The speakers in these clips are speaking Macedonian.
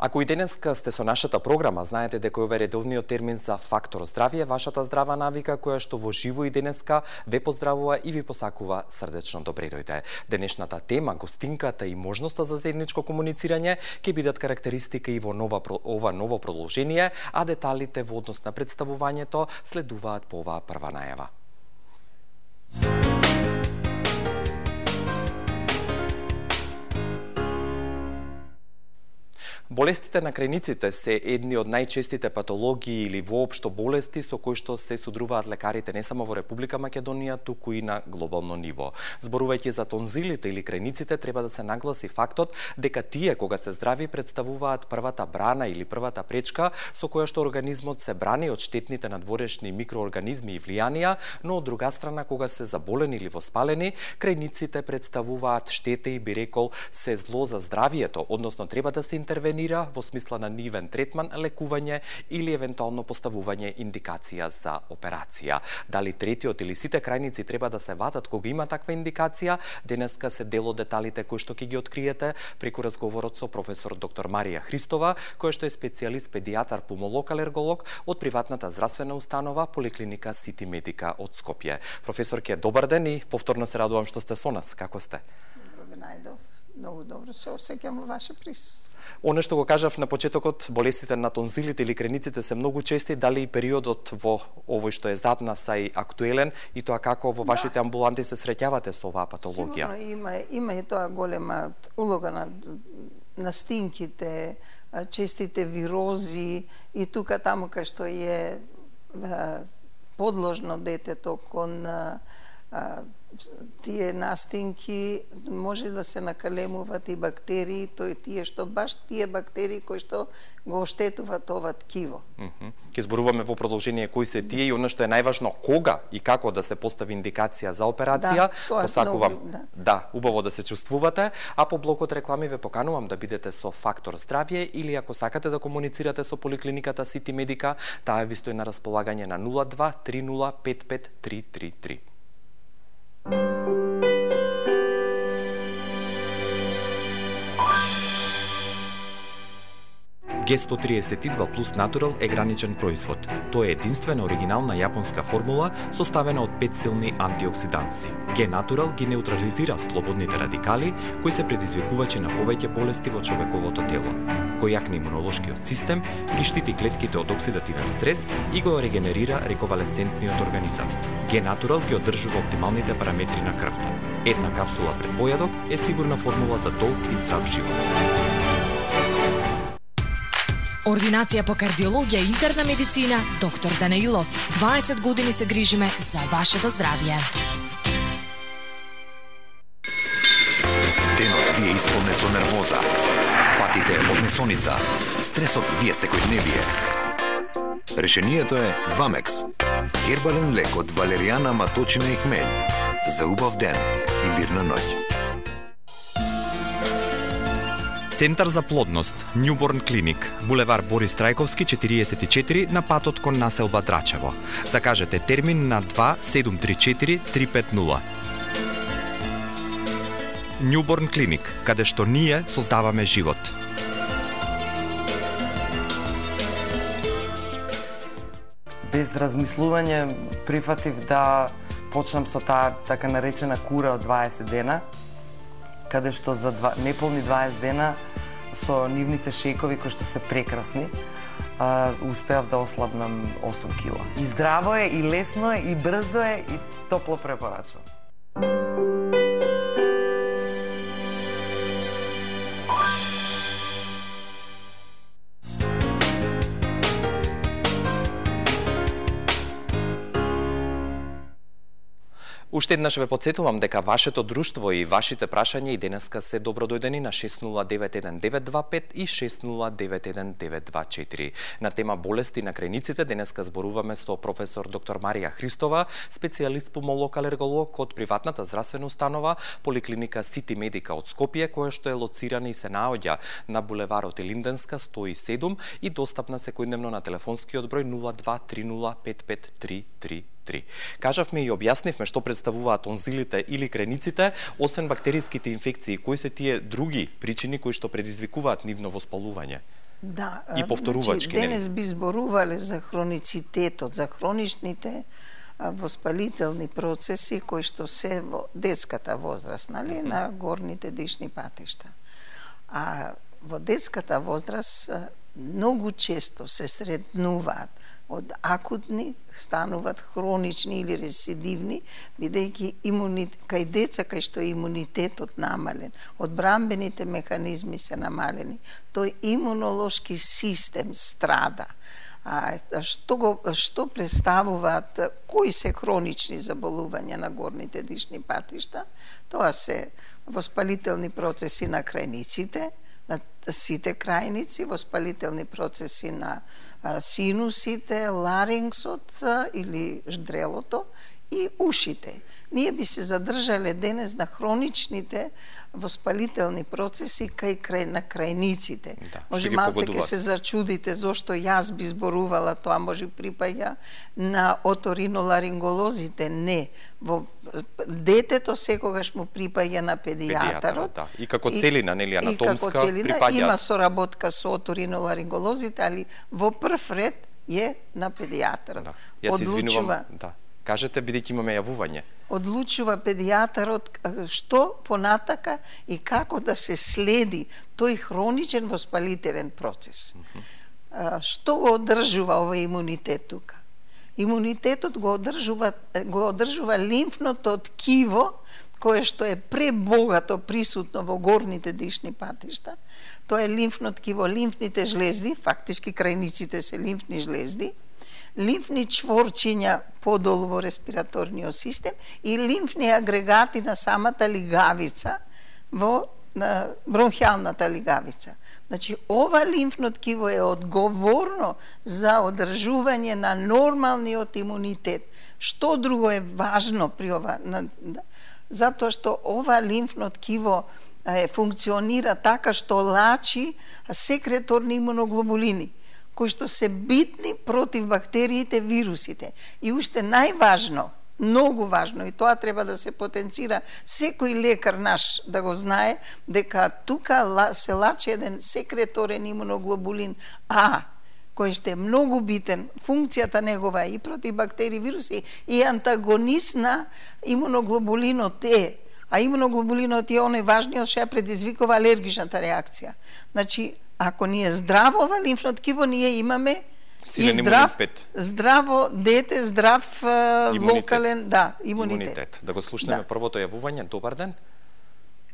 Ако и денеска сте со нашата програма, знаете дека ова е редовниот термин за фактор здравје, вашата здрава навика која што во живо и денеска ве поздравува и ви посакува срдечно добре дојде. Денешната тема, гостинката и можноста за заедничко комуницирање ќе бидат карактеристика и во ова ново продолжение, а деталите во однос на представувањето следуваат по оваа прва најава. Болестите на крајниците се едни од најчестите патологии или воопшто болести со кои што се содруваат лекарите не само во Република Македонија, туку и на глобално ниво. Зборувајќи за тонзилите или крајниците, треба да се нагласи фактот дека тие, кога се здрави, представуваат првата брана или првата пречка со која што организмот се брани од штетните надворешни микроорганизми и влијанија, но од друга страна, кога се заболени или воспалени, крајниците представуваат штете и би рекол се зло за здравието, односно треба да се интервенира во смисла на нивен третман, лекување или евентуално поставување индикација за операција. Дали третиот или сите крајници треба да се ватат кога има таква индикација, денеска се дел од деталите кои што ќе ги откриете преку разговорот со професор доктор Марија Христова, која што е специјалист педијатар пулмолог алерголог од приватната здравствена установа Поликлиника Сити Медика од Скопје. Професорке, добар ден и повторно се радувам што сте со нас. Како сте? Добро ве најдов. Многу добро се осеќам во ваше присуство. Оно што го кажав на почетокот, болестите на тонзилите или крајниците се многу чести, дали и периодот во овој што е зад нас е актуелен и тоа како во вашите амбуланти се среќавате со оваа патологија? Сигурно има и тоа голема улога на стинките, честите вирози и тука таму кај што е подложно детето кон тие настинки, може да се накалемуваат и бактерии, тие што баш тие бактерии кои што го оштетуваат ова ткиво. Ке зборуваме во продолжение кои се тие и оно што е најважно кога и како да се постави индикација за операција. Посакувам убаво да се чувствувате, а по блокот реклами ве поканувам да бидете со Фактор здравје или ако сакате да комуницирате со Поликлиниката Сити Медика, таа ви стои на располагање на 02 30 55 333. Г132 плюс Натурал е граничен производ. Тоа е единствена оригинална јапонска формула составена од 5 силни антиоксиданци. Г-Натурал ги неутрализира слободните радикали кои се предизвикувачи на повеќе болести во човековото тело. Кој јакне имунолошкиот систем, ги штити клетките од оксидативен стрес и го регенерира рековалесцентниот организам. Г-Натурал ги одржува оптималните параметри на крвта. Една капсула пред појадок е сигурна формула за долг и здрав живот. Ординација по кардиологија и интерна медицина, доктор Данаилов. 20 години се грижиме за вашето здравје. Денот ви е исполнет со нервоза, патите од несоница, стресот ви е секојдневие. Решението е Вамекс. Гербален лек од валеријана, маточина и хмелј. За убав ден и мирна ноќ. Центар за плодност, Newborn Clinic, булевар Борис Трајковски 44 на патот кон населба Драчево. Закажете термин на 2734 350. Newborn Clinic, каде што ние создаваме живот. Без размислување прифатив да почнам со таа така наречена кура од 20 дена, каде што за неполни 20 дена со нивните шекови кои што се прекрасни, успеав да ослабнам 8 кила. И здраво е, и лесно е, и брзо е, и топло препорачувам. Уште еднаш ве потсетувам дека вашето друштво и вашите прашања и денеска се добродојдени на 6091-925 и 6091-924. На тема болести на крајниците денеска зборуваме со професор доктор Марија Христова, специјалист пулмолог алерголог од приватната здравствена установа Поликлиника Сити Медика од Скопје, која што е лоцирана и се наоѓа на булеварот Елинденска 107 и достапна секојдневно на телефонскиот број 02 30 55 333. Кажавме и објаснивме што представуваат тонзилите или крајниците, освен бактериските инфекции, кои се тие други причини кои што предизвикуваат нивно воспалување? Да, и повторувачки, значи, денес би зборувале за хроницитетот, за хроничните воспалителни процеси кои што се во детската возраст, нали, на горните дишни патишта. А во детската возраст многу често се сретнуваат од акутни стануваат хронични или рецидивни, бидејќи кај деца кај што е имунитетот намален, одбранбените механизми се намалени, тој имунолошки систем страда. Што представуваат, кои се хронични заболувања на горните дишни патишта? Тоа се воспалителни процеси на крајниците, на сите крајници, воспалителни процеси на синусите, ларингсот или ждрелото и ушите. Ние би се задржале денес на хроничните воспалителни процеси крај на крајниците. Да, може малце ќе се зачудите зошто јас би зборувала, тоа може припаѓа на оториноларинголозите. Не, во детето секогаш му припаѓа на педијатарот. Да. И како целина, нели, анатомска, припаѓа. Има соработка со оториноларинголозите, али во прв ред е на педијатарот. Да. Јас се извинувам, да. Кажете, бидејќи имаме јавување. Одлучува педијатарот што понатака и како да се следи тој хроничен воспалителен процес. Што го одржува овој имунитет тука? Имунитетот го одржува лимфното ткиво кое што е пребогато присутно во горните дишни патишта. Тоа е лимфно ткиво, лимфните жлезди, фактички крајниците се лимфни жлезди, лимфни чворчиња подолу во респираторниот систем и лимфни агрегати на самата лигавица во бронхијалната лигавица. Значи, ова лимфно ткиво е одговорно за одржување на нормалниот имунитет. Што друго е важно при ова? Затоа што ова лимфно ткиво функционира така што лачи секреторни имуноглобулини, кои што се битни против бактериите, вирусите. И уште најважно, многу важно, и тоа треба да се потенцира, секој лекар наш да го знае, дека тука се лачи еден секреторен имуноглобулин А, кој што е многу битен, функцијата негова и против бактерии, вируси, и антагонист на имуноглобулинот Е. А имуноглобулинот е оној важниот што ја предизвикува алергичната реакција. Значи, ако ни е здраво ова лимфно ткиво, ние имаме и здраво дете, здрав локален, имунитет. Да го слушнеме првото јавување. Добар ден.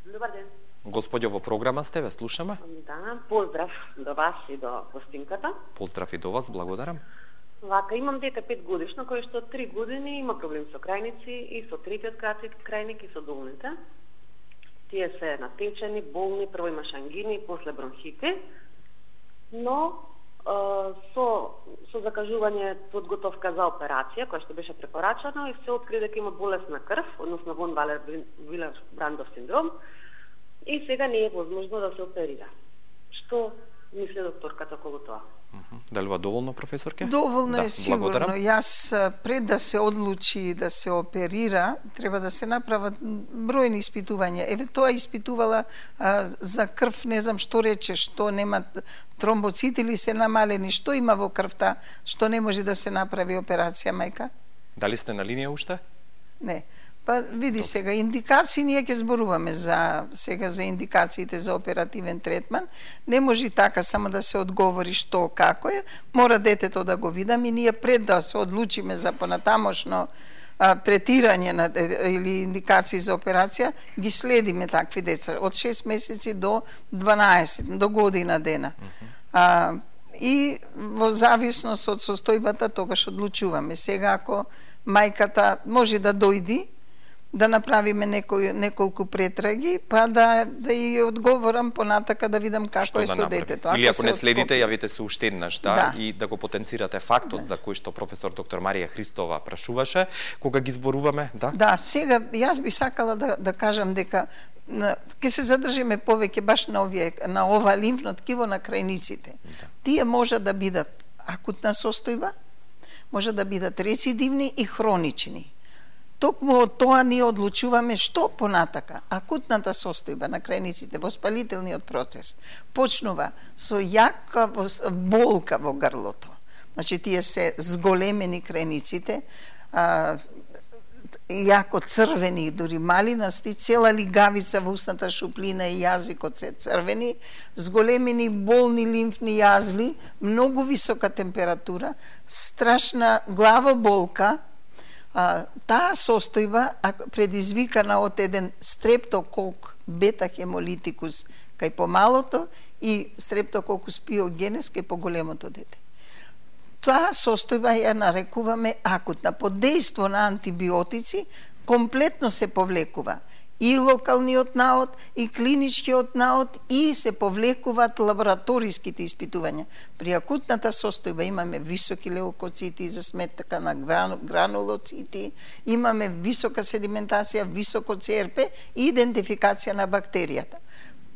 Добар ден. Господјо, во програма сте, ве слушаме. Да, поздрав до вас и до гостинката. Поздрав и до вас, благодарам. Вака, имам дете 5 годишно, кој што 3 години има проблем со крајници и со третиот крајник и со долните. Тие се натечени, болни, прво имаш ангини, после бронхити, но со закажување подготовка за операција, која што беше препорачано, и се откри дека има болест на крв, односно фон Вилер-Брандов синдром, и сега не е возможно да се оперира. Што мисли докторката околу тоа? Дали ва доволно, професорке? Доволно е сигурно. Јас пред да се одлучи да се оперира, треба да се направат бројни испитувања. Еве тоа испитувала за крв, не знам што рече, што нема тромбоцити или се намалени, што има во крвта, што не може да се направи операција, мајка? Дали сте на линија уште? Не. Па види сега, индикации ние ќе зборуваме за индикациите за оперативен третман. Не може така само да се одговори што како е, мора детето да го видам и ние пред да се одлучиме за понатамошно третирање или индикации за операција, ги следиме такви деца од 6 месеци до 12, до година дена. И во зависност од состојбата тогаш одлучуваме. Сега ако мајката може да дојди, да направиме неколку претраги, па да ја одговорам понатака да видам како е со детето. Или ако не следите, јавите се уште еднаш, и да го потенцирате фактот за кој што професор доктор Марија Христова прашуваше, кога ги зборуваме, Да, сега јас би сакала да кажам дека ќе се задржиме повеќе баш на ова лимфно ткиво на крајниците. Тие може да бидат акутна состојба, може да бидат рецидивни и хронични. токму од тоа ние одлучуваме што понатака. Акутната состојба на крајниците, воспалителниот процес, почнува со јака болка во грлото. Значи, тие се зголемени крајниците, јако црвени, дури малинасти, цела лигавица во устната шуплина и јазикот се црвени, зголемени болни лимфни јазли, многу висока температура, страшна главоболка. Таа состојба предизвикана од еден стрептокок бета-хемолитикус кај помалото и стрептококус пиогенес кај поголемото дете. Таа состојба ја нарекуваме акутна. Под дејство на антибиотици комплетно се повлекува и локалниот наод, и клиничкиот наод, и се повлекуваат лабораториските испитувања. При акутната состојба имаме високи леукоцити за сметка на гранулоцити, имаме висока седиментација, високо ЦРП и идентификација на бактеријата.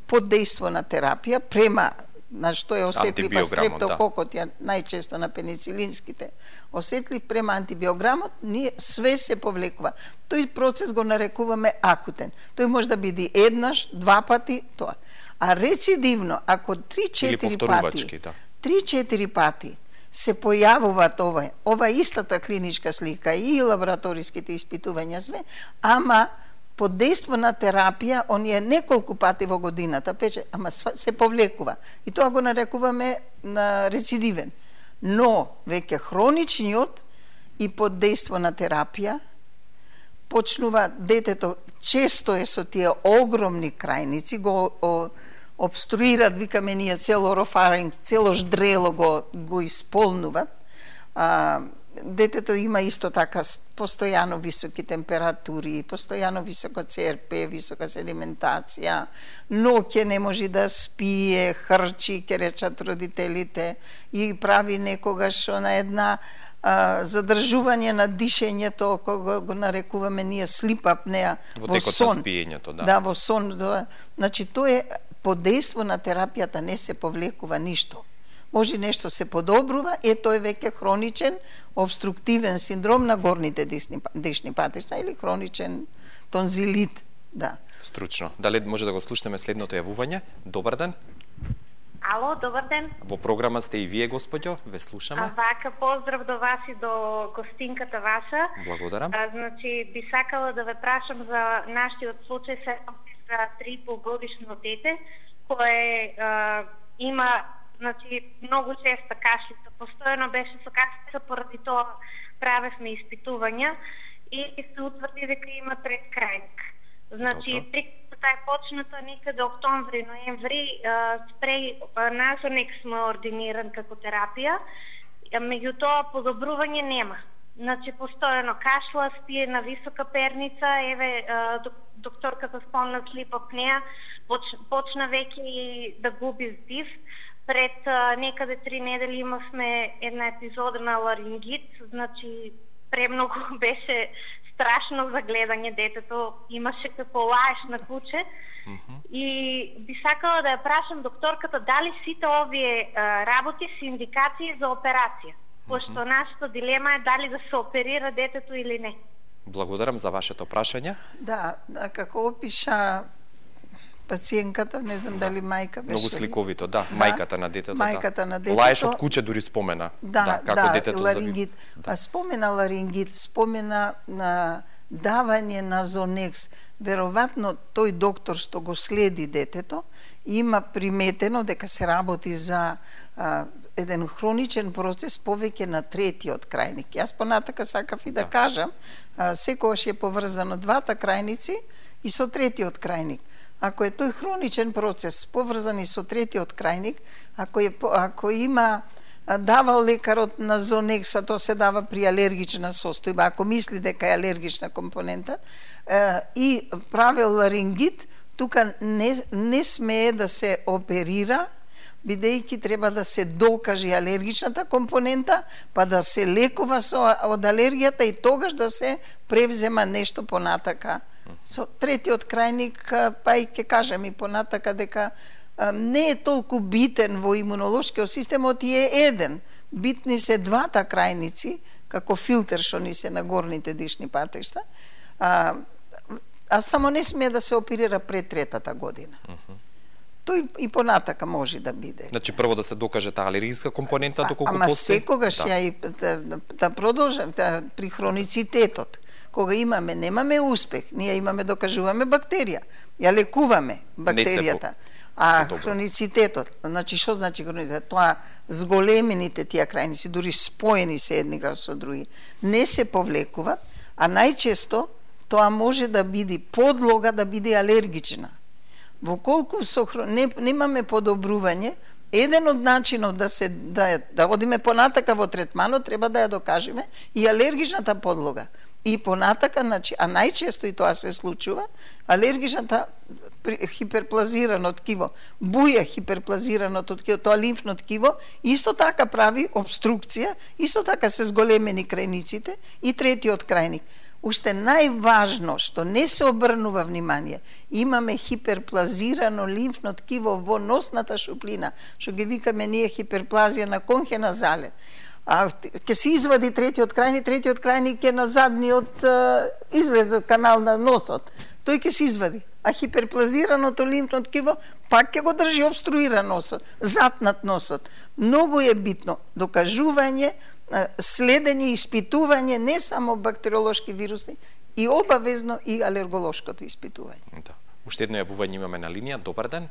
Под дејство на терапија, према на што е осетлив стрептококот, најчесто на пеницилинските осетлив, према антибиограмот, ние све се повлекува. Тој процес го нарекуваме акутен. Тој може да биде еднаш, два пати, тоа. А рецидивно, ако 3-4 пати се појавуваат ова истата клиничка слика и лабораториските испитувања све, ама под дејство на терапија, он е неколку пати во годината, ама се повлекува. И тоа го нарекуваме на рецидивен. Но, веќе хроничниот и под дејство на терапија, почнува детето, често е со тие огромни крајници, го обструират, викаме ние, цел орофаринг, цело ждрело го исполнуват. Детето има исто така постојано високи температури, постојано високо ЦРП, висока седиментација, ноќе не може да спие, хрчи, ке речат родителите, и прави некогаш на една задржување на дишењето, кога го нарекуваме ние слип апнеа, во сон. Да, во сон. Значи, тоа е под дејство на терапијата, не се повлекува ништо. Може нешто се подобрува, тоа е веќе хроничен обструктивен синдром на горните дишни патишта или хроничен тонзилит. Да. Стручно. Дали може да го слушнеме следното јавување? Добар ден. Ало, добар ден. Во програма сте и вие, господјо, ве слушаме. Вака, поздрав до вас и до гостинката ваша. Благодарам. Значи, би сакала да ве прашам за нашиот случај за 3,5 годишно дете, кое има многу честа кашлица. Постојано беше со кашлица, поради тоа правевме испитувања и се утврди дека има предкрајник. Значи, приката е почната некаде октомври, ноември, спреј назонек сме ординиран како терапија, меѓутоа подобрување нема. Значи, постојано кашла, спие на висока перница, еве, докторката спомна слип апнеа, почна веќе и да губи здив. Пред некаде 3 недели имавме една епизода на ларингит, значи премногу беше страшно за гледање, детето имаше како лаеш на куче. И би сакала да ја прашам докторката дали сите овие работи се индикации за операција, пошто нашата дилема е дали да се оперира детето или не. Благодарам за вашето прашање. Да, како опиша пациентката, не знам дали мајка беше. Многу сликовито, да, мајката на детето. Мајката на детето. Лаеш од куче дури спомена. Како детето ларингит. Спомена ларингит, спомена на давање на Зонекс. Веројатно тој доктор што го следи детето има приметено дека се работи за еден хроничен процес повеќе на третиот крајник. Јас понатака сакав и да кажам, секогаш е поврзано двата крајници и со третиот крајник. Ако е тој хроничен процес поврзан и со третиот крајник, ако има давал лекарот на Зонекса, тоа се дава при алергична состојба, ако мисли дека е алергична компонента, и правил ларингит, тука не смее да се оперира, бидејќи треба да се докаже алергичната компонента, па да се лекува од алергијата и тогаш да се превзема нешто понатака. Со третиот крајник, па и ќе кажем и понатака дека не е толку битен во имунолошкиот систем, оти е еден. Битни се двата крајници, како филтер што ни се на горните дишни патишта, А само не смее да се оперира пред третата година. Тој и понатака може да биде. Значи прво да се докаже таа алергиска компонента доколку Ама постои. секогаш ја и да продолжам при хроницитетот. Кога немаме успех, ние имаме докажуваме бактерија, ја лекуваме бактеријата. А хроницитетот, значи што значи хроницитет? Тоа зголемените тие крајници, дури споени се едни со други, не се повлекуваат, а најчесто тоа може да биде подлога да биде алергична. Воколку немаме подобрување, еден од начинот да одиме понатака во третманот, треба да ја докажеме и алергичната подлога. И понатака, значи, а најчесто и тоа се случува, алергичната хиперплазирано ткиво, буја хиперплазираното ткиво, тоа лимфно ткиво, исто така прави обструкција, исто така се зголемени крајниците и третиот крајник. Уште најважно што не се обрнува внимание, имаме хиперплазирано лимфно ткиво во носната шуплина, што ги викаме ние хиперплазија на конхена зале. А ќе се извади третиот крајник е на задниот излез канал на носот. Тој ќе се извади. А хиперплазираното лимфно ткиво пак ќе го држи обструира носот, зад над носот. Многу е битно докажување, следење, испитување не само бактериолошки вируси, и обавезно и алерголошкото испитување. Да. Уште едно јавување имаме на линија. Добар ден.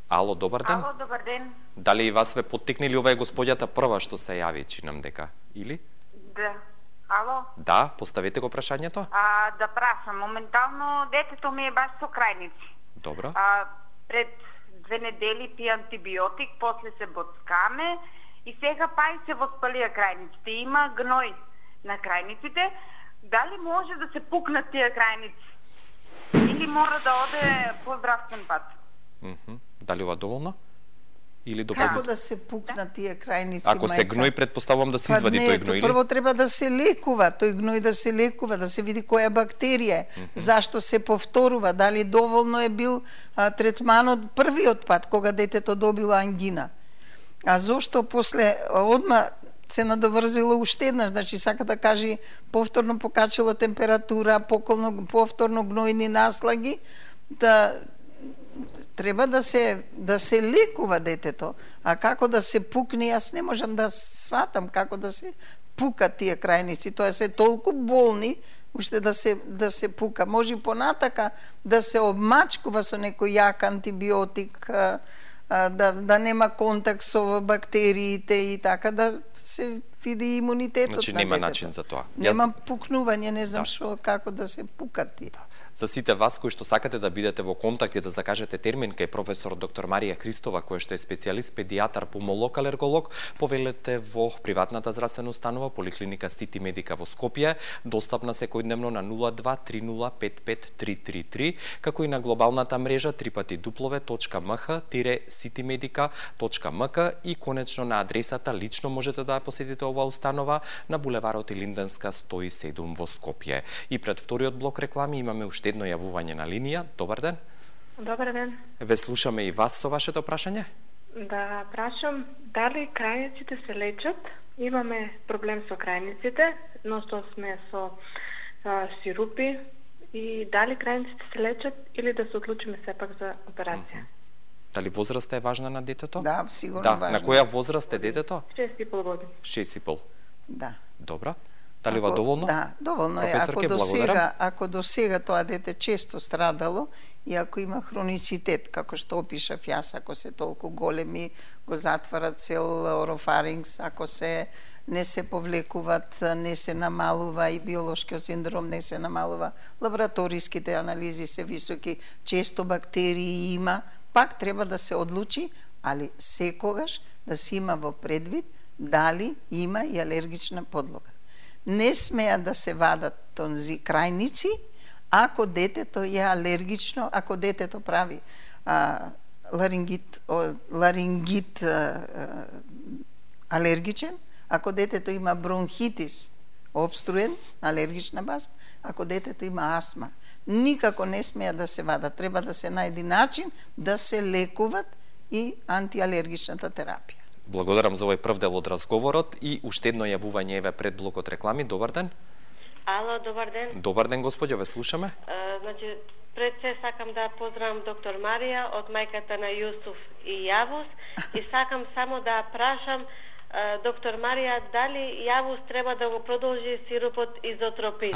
Ало, добар ден. Ало, добар ден. Дали и вас ве поттикнили, ова е господјата прва што се јави, чинам дека, или? Да. Ало? Да, поставете го прашањето. Да прашам, моментално детето ми е баш со крајници. Добро. Пред 2 недели пие антибиотик, после се боцкаме и сега па и се воспалија крајниците. Има гној на крајниците. Дали може да се пукнат тие крајници? Или мора да оде по здравствен пат? Дали ова доволно? Или Како да се пукнат тие крајници, Ако се гној, предпоставувам да се извади тој гној, или? Прво треба да се лекува, тој гној да се лекува, да се види која бактерија е, зашто се повторува, дали доволно е бил третманот првиот пат, кога детето добило ангина. А зошто после одма се надоврзило уште еднаш, значи сака да кажи повторно покачило температура, повторно гнојни наслаги, да треба да се лекува детето, а како да се пукне, јас не можам да сватам како да се пукат тие крајници, тоа се толку болни, уште да се пука. Може понатака да се обмачкува со некој јак антибиотик, да нема контакт со бактериите и така, да се види имунитетот на детето. Значи нема начин за тоа. Нема пукнување, не знам како да се пукат тие. За сите вас кои што сакате да бидете во контакт и да закажете термин кај професор доктор Марија Христова, која што е специјалист педијатар, пулмолог, алерголог, повелете во приватната здравствена установа Поликлиника Сити Медика во Скопје, достапна секојдневно на 02-3055-333, како и на глобалната мрежа www.mh-citimedica.mk и конечно на адресата лично можете да ја посетите оваа установа на булеварот Илинденска 107 во Скопје. И пред вториот блок реклами имаме уште едно јавување на линија. Добар ден. Добар ден. Ве слушаме и вас со вашето прашање. Да прашам, дали крајниците се лечат? Имаме проблем со крајниците, но што сме со сирупи и дали крајниците се лечат или да се одлучиме сепак за операција? Дали возраста е важна на детето? Да, сигурно важна. На која возраст е детето? 6,5 години. 6,5. Да. Добра. Дали ова доволно? Да, доволно е. Ако до сега тоа дете често страдало и ако има хроницитет, како што опишав јас, ако се толку големи, го затварат цел орофарингс, ако не се повлекуваат, не се намалува и биолошкиот синдром не се намалува, лабораториските анализи се високи, често бактерии има, пак треба да се одлучи, али секогаш да се има во предвид дали има и алергична подлога. Не смеат да се вадат тонзи крајници ако детето е алергично, ако детето прави ларингит алергичен, ако детето има бронхитис обструен, алергична база, ако детето има астма. Никако не смеат да се вадат. Треба да се најди начин да се лекуват и антиалергичната терапија. Благодарам за овој прв дел од разговорот и уште едно јавување еве пред блокот реклами. Добар ден. Ало, добар ден. Добар ден, господјо, ве слушаме. Значи, пред се сакам да поздравам доктор Марија од мајката на Јусуф и Јавус и сакам само да прашам доктор Марија дали Јавус треба да го продолжи сиропот изотропин.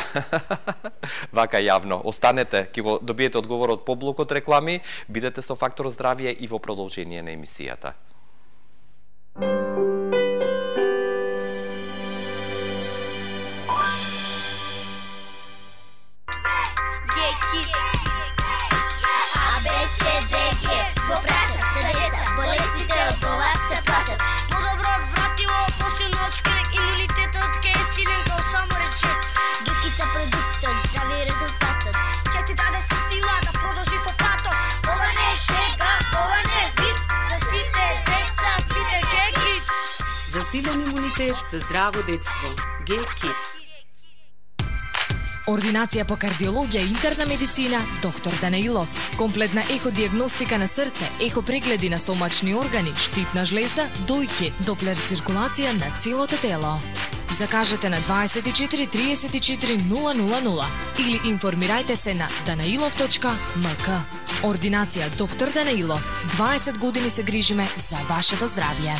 Вака јавно. Останете, ќе го добиете одговорот по блокот реклами. Бидете со Фактор здравје и во продолжение на емисијата. Засилен имунитет за здраво детство. G-Kids. Ординација по кардиологија и интерна медицина, доктор Данаилов. Комплетна еходиагностика на срце, ехопрегледи на стомачни органи, штитна жлезда, дојки, доплер циркулација на целото тело. Закажете на 24 34 000 или информирајте се на danailov.mk. Ординација доктор Данаилов. 20 години се грижиме за вашето здравје.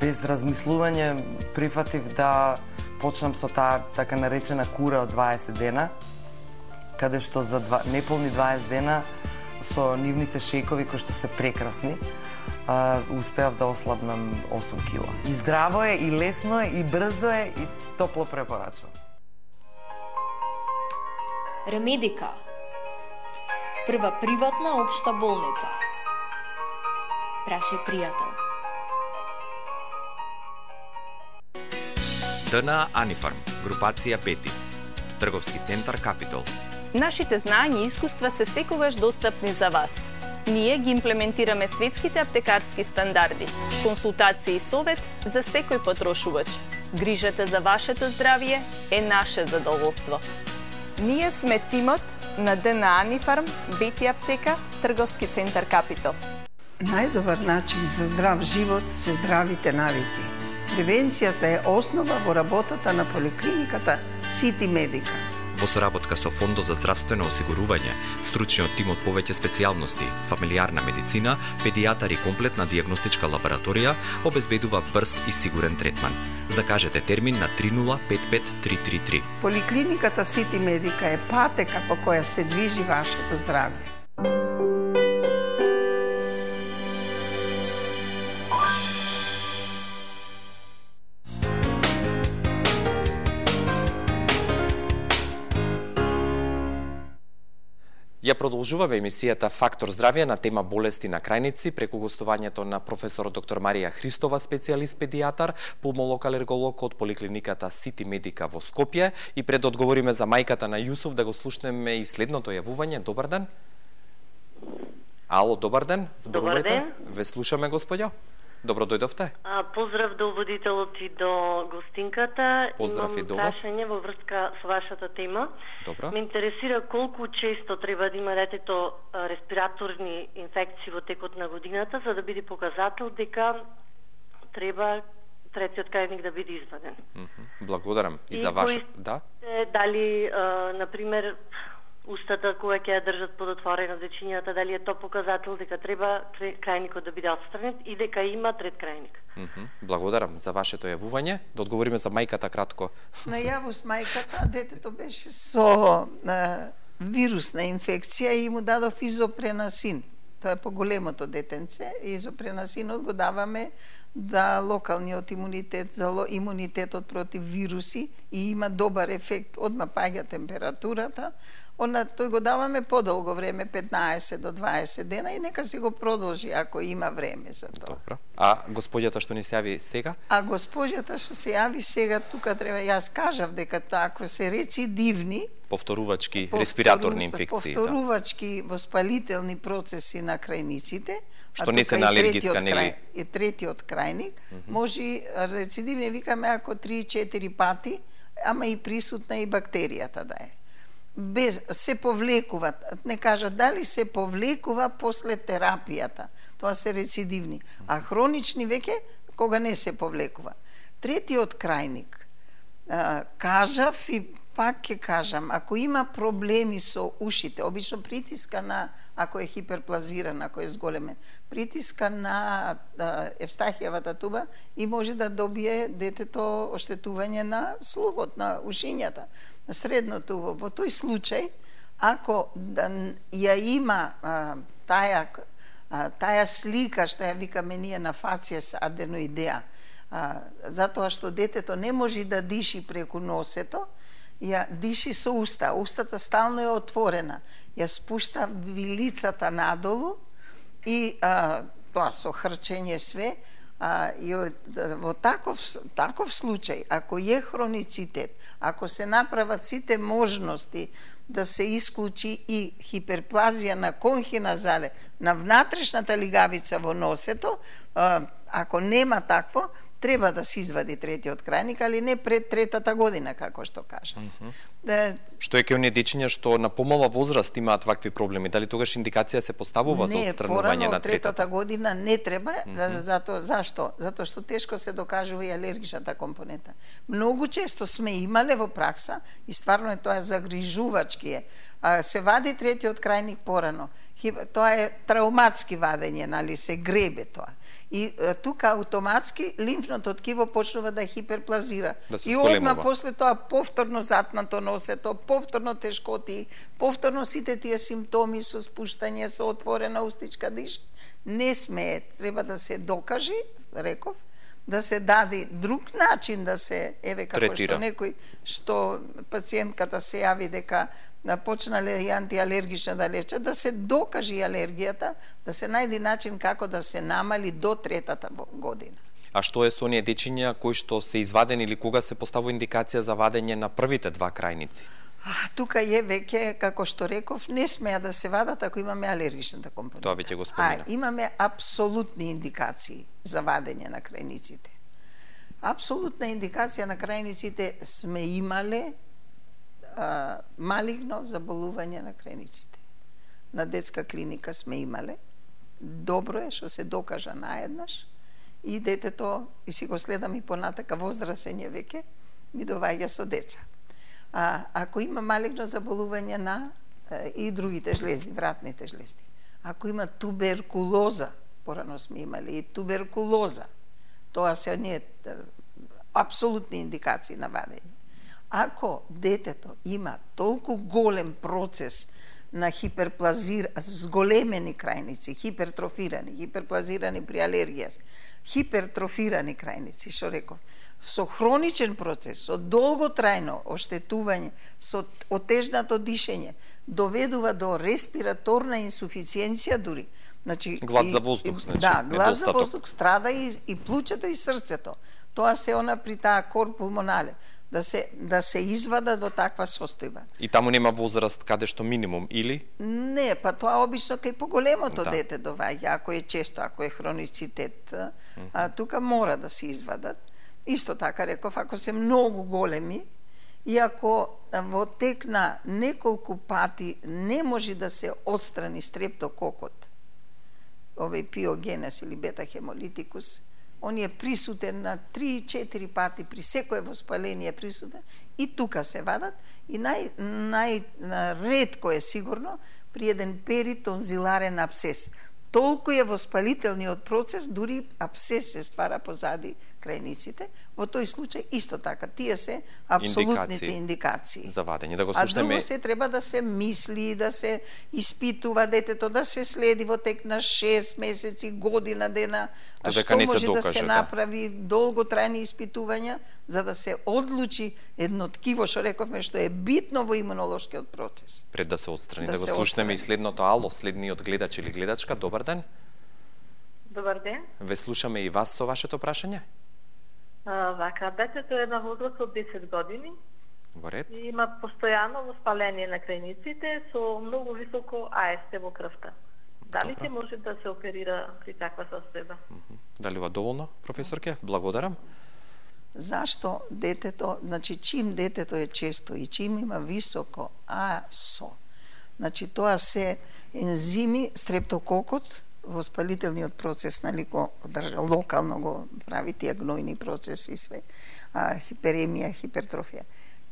Без размислување прифатив да почнам со таа така наречена кура од 20 дена, каде што за неполни 20 дена со нивните шекови кои што се прекрасни, успеав да ослабнам 8 кила. И здраво е, и лесно е, и брзо е, и топло препорачувам. Ремедика. Прва приватна општа болница. Праше пријател. ДНА Анифарм, групација Пети, трговски центар Капитол. Нашите знања и искуства се секогаш достапни за вас. Ние ги имплементираме светските аптекарски стандарди, консултација и совет за секој потрошувач. Грижата за вашето здравје е наше задоволство. Ние сме тимот на ДНА Анифарм, Бети аптека, трговски центар Капитол. Најдобар начин за здрав живот се здравите навики. Превенцијата е основа во работата на поликлиниката Сити Медика. Во соработка со Фондот за здравствено осигурување, стручниот тим од повеќе специјалности, фамилиарна медицина, педијатар и комплетна дијагностичка лабораторија обезбедува брз и сигурен третман. Закажете термин на 3055333. Поликлиниката Сити Медика е патека по која се движи вашето здравје. Ја продолжуваме емисијата Фактор здравје на тема болести на крајници преку гостувањето на професор доктор Марија Христова, специјалист педијатар, пулмолог-алерголог од поликлиниката Сити Медика во Скопје. И пред да одговориме за мајката на Јусуф, да го слушнеме и следното јавување. Добар ден. Ало, добар ден. Добар ден. Ве слушаме, господјо. Добро дојдовте. Поздрав до водителот и до гостинката. Поздрав и до вас. Имам прашање во врска со вашата тема. Добро. Ме интересира колку често треба да има детето респираторни инфекции во текот на годината за да биде показател дека треба третиот крајник да биде изваден. Благодарам и за ваше, да. Дали например устата кога ќе ја држат подотворена дечињата, дали е тоа показател дека треба крајникот да биде отстранет и дека има трет крајник. Благодарам за вашето јавување. Да одговориме за мајката кратко. На Јавус мајката, детето беше со вирусна инфекција и му дадов изопренасин. Тоа е поголемото детенце. Изопренасинот го даваме да локалниот имунитет, за имунитетот против вируси и има добар ефект, одма паѓа температурата. Тој го даваме подолго време, 15 до 20 дена и нека си го продолжи ако има време за тоа. Добро. А госпоѓата што ни се јави сега? А госпоѓата што се јави сега, тука треба, јас кажав дека ако се рецидивни, повторувачки респираторни инфекции, повторувачки воспалителни процеси на крајниците, што не се на алергиска, нели? И третиот крајник, може рецидивни викаме ако 3-4 пати, ама и присутна и бактеријата да е. Се повлекуваат, не кажат дали се повлекува после терапијата. Тоа се рецидивни. А хронични веќе кога не се повлекува. Третиот крајник Кажав и пак ќе кажам, ако има проблеми со ушите, обично притиска на, ако е хиперплазиран, ако е зголемен, притиска на евстахијавата туба и може да добие детето оштетување на слухот, на ушињата, на средното уво. Во тој случај, ако ја има тая слика што ја викаме ние на фациес аденоидеа, затоа што детето не може да диши преку носето, ја диши со уста, устата стално е отворена, ја спушта вилицата надолу и тоа со хрчење све, и во таков случај, ако е хроницитет, ако се направат сите можности да се исклучи и хиперплазија на конхиназале, на внатрешната лигавица во носето, ако нема такво, треба да се извади третиот крајник, али не пред третата година, како што кажа. Што е ке оние дечиња што на помала возраст имаат вакви проблеми? Дали тогаш индикација се поставува за отстранување на третата година не треба, зашто? Затоа што тешко се докажува и алергичната компонента. Многу често сме имале во пракса и стварно е тоа загрижувачки е. Се вади третиот крајник порано. Тоа е трауматски вадење, нали, се гребе тоа. И тука автоматски лимфното ткиво почнува да хиперплазира. И одма после тоа повторно затнато носето, повторно тешкоти, повторно сите тие симптоми со спуштање, со отворена устичка диш. Не смее, треба да се докаже, реков, да се даде друг начин да се, еве како што некој, што пациентката се јави дека почнале и антиалергична да лечат, да се докаже алергијата, да се најде начин како да се намали до третата година. А што е со оние дечиња кои што се извадени или кога се поставува индикација за вадење на првите два крајници? Тука е веќе, како што реков, не смеа да се вадат ако имаме алергичната компонента. Тоа веќе го спомена. Имаме апсолутни индикации за вадење на крајниците. Апсолутна индикација на крајниците сме имале малигно заболување на крајниците. На детска клиника сме имале. Добро е што се докажа наеднаш и детето, и си го следам и понатака, возрасен е веќе, ми доваѓа со деца. Ако има малигно заболување на и другите жлезди, вратните жлезди, ако има туберкулоза, порано сме имали и туберкулоза, тоа се оние апсолутни индикации на вадење. Ако детето има толку голем процес на зголемени крајници, хиперплазирани при алергија, хипертрофирани крајници, што реков, со хроничен процес, со долготрајно оштетување, со отежнато дишење, доведува до респираторна инсуфициенција дури. Значи, глад за воздух, значи, да, глад за воздух, страда и плучето и срцето. Тоа се она при таа кор пулмонале. Да се извадат во таква состојба. И таму нема возраст каде што минимум, или? Не, па тоа обично кај поголемото дете доваѓа, ако е често, ако е хроницитет. Тука мора да се извадат. Исто така реков, ако се многу големи и ако во тек на неколку пати не може да се отстрани стрептококот, овој пиогенез или бета-хемолитикус, он е присутен на 3-4 пати при секое воспаление присутен и тука се вадат и најредко е сигурно при еден перитонзиларен апсес. Толку е воспалителниот процес, дури апсес се ствара позади крајниците. Во тој случај исто така, тие се апсолутните индикации за вадење. Да го слушнеме. А друго се треба да се мисли, да се испитува детето, да се следи во тек на 6 месеци, година дена, што може да се направи долготрајни испитувања за да се одлучи едно ткиво, што рековме, што е битно во имунолошкиот процес. Пред да се отстрани. Да го слушнеме и следното. Ало, следниот гледач или гледачка, добар ден. Добар ден. Ве слушаме и вас со вашето прашање. Вака, детето е на возраст од 10 години. Во ред. И има постојано воспаление на крајниците со многу високо АСТ во крвта. Дали ќе може да се оперира при таква состојба? Дали ова доволно, професорке? Благодарам. Зашто детето, значи чим детето е често и чим има високо АСО, значи тоа се ензими, стрептококот, воспалителниот процес, нали, го држа, локално го прави тие гнојни процеси и све. хиперемија, хипертрофија.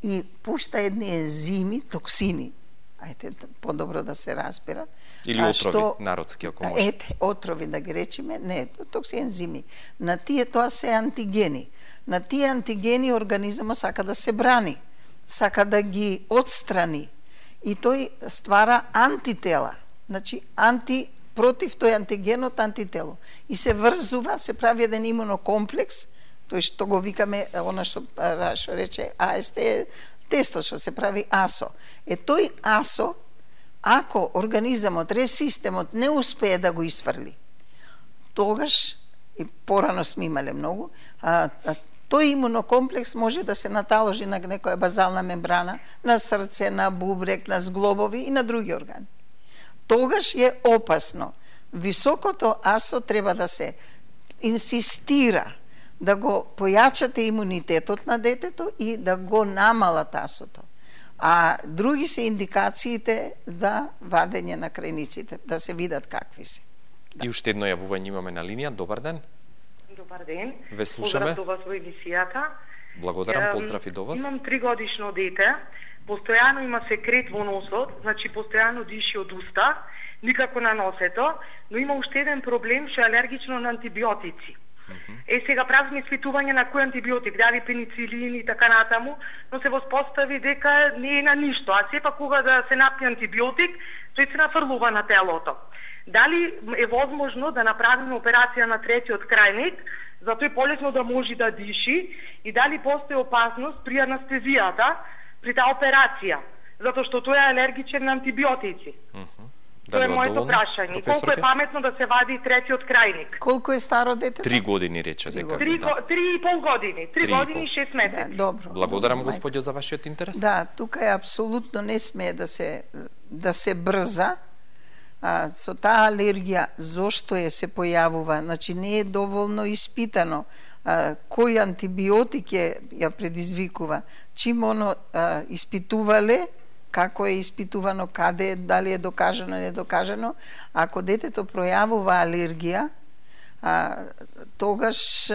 И пушта едни ензими, токсини, подобро да се разберат. Или отрови, народски, ако може. Отрови да ги речеме, не, тоа се ензими. На тие тоа се антигени. На тие антигени организмот сака да се брани, сака да ги отстрани. И тој ствара антитела. Значи, против тој антигенот антитело. И се врзува, се прави еден имунокомплекс, тој што го викаме, она што Рашо рече, АСТ е тесто што се прави АСО. Тој АСО, ако организмот, ресистемот не успее да го изфрли, тогаш, и порано сме имале многу, тој имунокомплекс може да се наталожи на некоја базална мембрана, на срце, на бубрек, на зглобови и на други органи. Тогаш е опасно. Високото АСО треба да се инсистира да го појачате имунитетот на детето и да го намалат АСОто. А други се индикациите за вадење на крајниците, да се видат какви се. И уште едно јавување имаме на линија. Добар ден. Добар ден. Ве слушаме. Поздрав до вас во емисијата. Благодарам, поздрав и до вас. Имам 3-годишно дете. Постојано има секрет во носот, значи постојано диши од уста, никако на носето, но има уште еден проблем што е алергично на антибиотици. Сега правиме испитување на кој антибиотик, дали пеницилин и така натаму, но се воспостави дека не е на ништо, а сепак кога да се напие антибиотик, тој се нафрлува на телото. Дали е возможно да направиме операција на третиот крајник, за тој полесно да може да диши, и дали постои опасност при анестезијата, при таа операција, затоа што тој е алергичен на антибиотици. Тоа е моето прашање. Колку е паметно да се вади третиот крајник? Колку е старо детето? 3 години рече дека. 3,5 години. 3 години и 6 месеци. Добро. Благодарам, господјо, за вашиот интерес. Да, тука е апсолутно не смее да се брза. Со таа алергија, зошто се појавува? Значи, не е доволно испитано кој антибиотик ја предизвикува. Чим оно испитувале, како е испитувано, каде, дали е докажано, не е докажано. Ако детето пројавува алергија, тогаш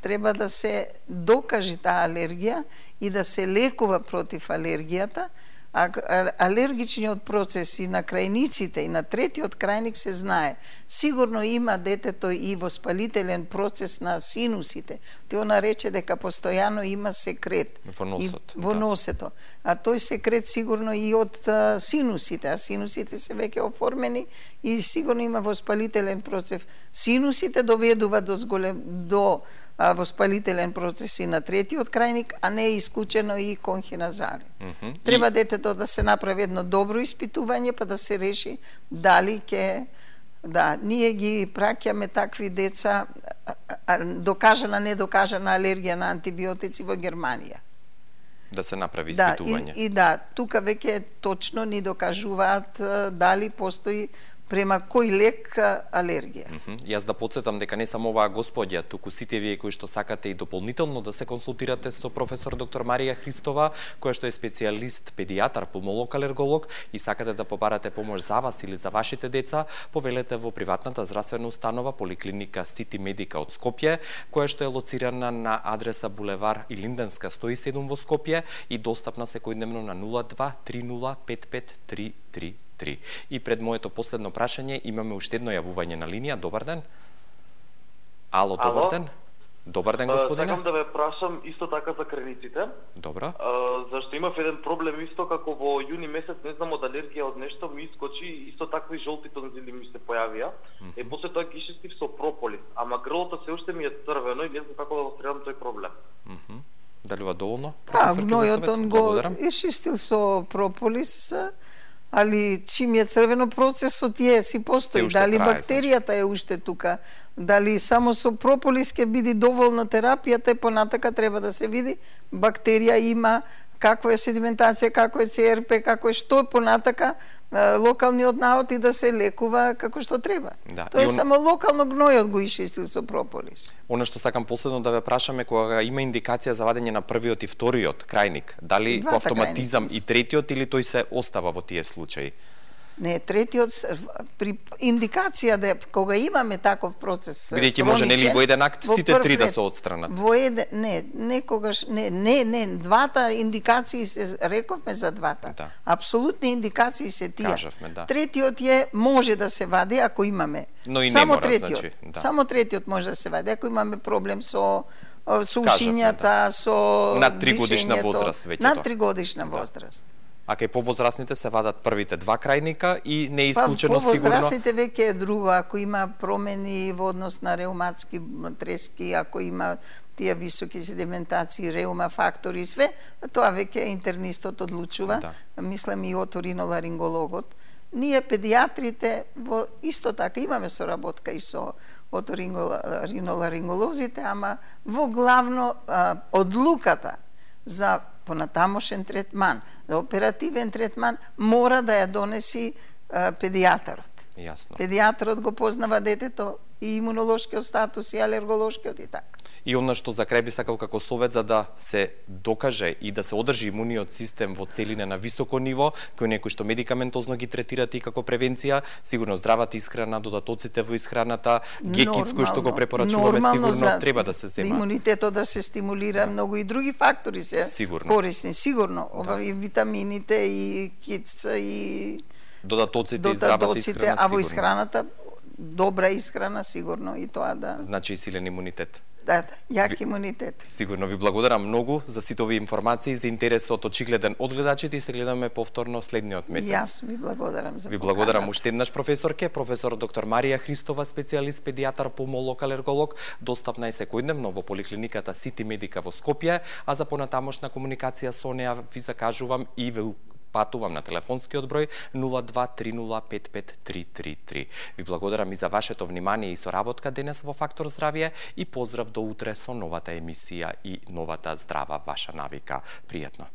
треба да се докаже таа алергија и да се лекува против алергијата. Алергичниот процес и на крајниците и на третиот крајник се знае. Сигурно има детето и воспалителен процес на синусите. Тој нарече дека постојано има секрет во носето. А тој секрет сигурно и од синусите, а синусите се веќе оформени и сигурно има воспалителен процес. Синусите доведува до воспалителен процес и на третиот крајник, а не е исклучено и конхиназари. Треба детето да се направи едно добро испитување, па да се реши дали ќе... Да, ние ги праќаме такви деца, докажана, недокажана алергија на антибиотици во Германија. Да се направи испитување. Да, тука веќе точно ни докажуваат дали постои према кој лек алергија. Јас да подсетам дека не само оваа господја, туку сите вие кои што сакате и дополнително да се консултирате со професор доктор Марија Христова, која што е специјалист педијатар, пулмолог, алерголог, и сакате да побарате помош за вас или за вашите деца, повелете во приватната здравствена установа Поликлиника Сити Медика од Скопје, која што е лоцирана на адреса булевар Илинденска 107 во Скопје и достапна секојдневно на 02 30 55 333. И пред моето последно прашање имаме уште едно јавување на линија. Добар ден. Ало, добар ден. Добар ден, господине. Сакам да ве прашам исто така за крајниците. Добро. Зашто имав еден проблем исто како во јуни месец, не знам, од алергија од нешто ми искочи, исто такви жолти тонзили ми се појавија. После тоа ги чистив со прополис, ама грлото се уште ми е црвено и не знам како да го стредам тој проблем. Дали ова доволно? Гнојот он го изчистил со прополис, али чим е црвено, процесот си постои. Дали бактеријата е уште тука, дали само со прополис ќе биде доволна терапијата, и понатака треба да се види бактерија има, како е седиментација, како е ЦРП, како е што понатака локалниот наод и да се лекува како што треба. Тоа е само локално гнојот го изчистил со прополис. Она што сакам последно да ве прашаме, кога има индикација за вадење на првиот и вториот крајник, дали по автоматизам и третиот или тој се остава во тие случаи? Не, третиот при индикација да кога имаме таков процес бидејќи може нели во еден акт сите три да се отстранат. Во еден некогаш не, двата индикации се рековме за двата. Да. Апсолутни индикации се тие. Кажавме, да. Третиот може да се вади ако имаме. Но и само не мора, третиот. значи, да. Само третиот може да се вади ако имаме проблем со ушињата, со над 3 годишна возраст веќе над 3 годишна возраст. А кај повозрасните се вадат првите два крајника и не е исклучено сигурно. Повозрасните веќе е друго, ако има промени во однос на реуматски трески, ако има тие високи седиментации, реума фактори и све, тоа веќе интернистот одлучува, да. мислам и оториноларингологот. Ние педиатрите исто така имаме соработка и со оториноларинголозите, ама во главно одлуката за понатамошен третман, за оперативен третман, мора да ја донеси педијатарот. Јасно. Педијатарот го познава детето и имунолошкиот статус и алерголошкиот и така. И она што за крај би сакал како совет за да се докаже и да се одржи имуниот систем во целина на високо ниво, кој некои што медикаментозно ги третират и како превенција, сигурно здравата исхрана, додатоците во исхраната, гекиц кој што го препорачуваме сигурно треба да се зема. Имунитетот да се стимулира, многу и други фактори се корисни, сигурно. И витамините и кица и додатоците и здравата исхрана, а во исхраната добра исхрана сигурно и тоа да. Значи и силен имунитет. Да, јак имунитет. Сигурно ви благодарам многу за сите овие информации, за интересот очигледен од гледачите и се гледаме повторно следниот месец. Јас ви благодарам за Ви благодарам уште еднаш професорке, професор доктор Марија Христова, специјалист педијатар, пулмолог, алерголог, достапна и секојдневно во поликлиниката Сити Медика во Скопје, а за понатамошна комуникација со неа ви закажувам и ве патувам на телефонскиот број 0230553333. Ви благодарам и за вашето внимание и соработка денес во Фактор Здравје и поздрав до утре со новата емисија и новата здрава ваша навика. Пријатно.